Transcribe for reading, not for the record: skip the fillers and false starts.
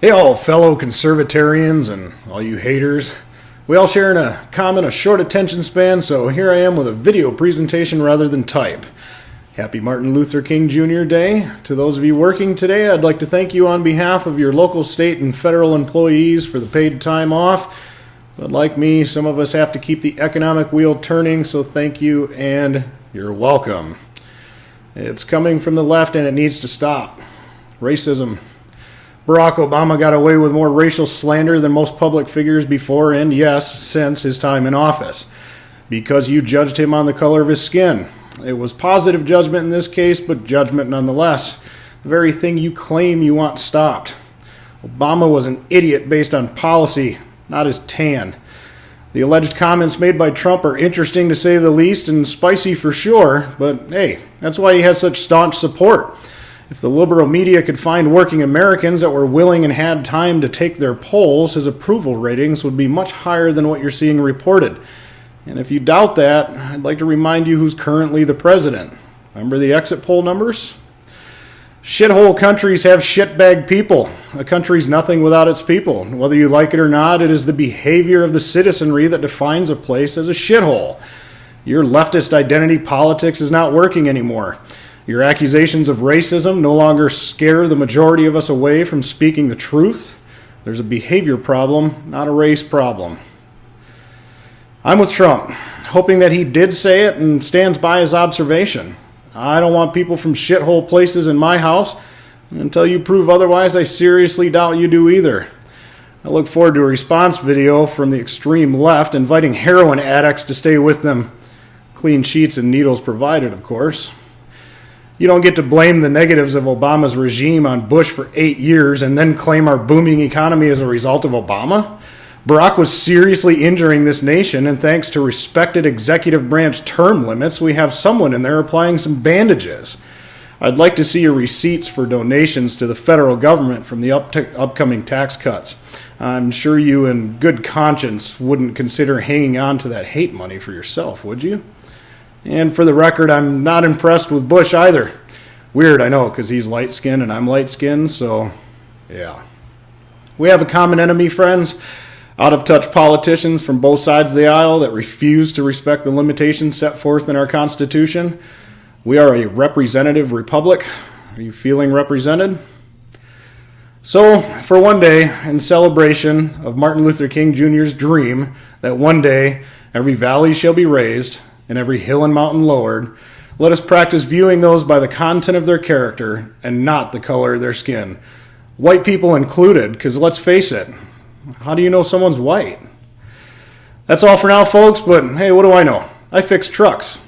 Hey all fellow conservatarians and all you haters. We all share in a common, a short attention span, so here I am with a video presentation rather than type. Happy Martin Luther King Jr. Day. To those of you working today, I'd like to thank you on behalf of your local, state, and federal employees for the paid time off. But like me, some of us have to keep the economic wheel turning, so thank you and you're welcome. It's coming from the left and it needs to stop. Racism. Barack Obama got away with more racial slander than most public figures before and, yes, since his time in office, because you judged him on the color of his skin. It was positive judgment in this case, but judgment nonetheless. The very thing you claim you want stopped. Obama was an idiot based on policy, not his tan. The alleged comments made by Trump are interesting to say the least and spicy for sure, but hey, that's why he has such staunch support. If the liberal media could find working Americans that were willing and had time to take their polls, his approval ratings would be much higher than what you're seeing reported. And if you doubt that, I'd like to remind you who's currently the president. Remember the exit poll numbers? Shithole countries have shitbag people. A country's nothing without its people. Whether you like it or not, it is the behavior of the citizenry that defines a place as a shithole. Your leftist identity politics is not working anymore. Your accusations of racism no longer scare the majority of us away from speaking the truth. There's a behavior problem, not a race problem. I'm with Trump, hoping that he did say it and stands by his observation. I don't want people from shithole places in my house. Until you prove otherwise, I seriously doubt you do either. I look forward to a response video from the extreme left inviting heroin addicts to stay with them. Clean sheets and needles provided, of course. You don't get to blame the negatives of Obama's regime on Bush for 8 years and then claim our booming economy as a result of Obama. Barack was seriously injuring this nation, and thanks to respected executive branch term limits, we have someone in there applying some bandages. I'd like to see your receipts for donations to the federal government from the upcoming tax cuts. I'm sure you in good conscience wouldn't consider hanging on to that hate money for yourself, would you? And for the record, I'm not impressed with Bush either. Weird, I know, because he's light-skinned and I'm light-skinned, so yeah. We have a common enemy, friends. Out-of-touch politicians from both sides of the aisle that refuse to respect the limitations set forth in our Constitution. We are a representative republic. Are you feeling represented? So, for one day, in celebration of Martin Luther King Jr.'s dream that one day every valley shall be raised and every hill and mountain lowered, let us practice viewing those by the content of their character and not the color of their skin. White people included, because let's face it, how do you know someone's white? That's all for now, folks, but hey, what do I know? I fix trucks.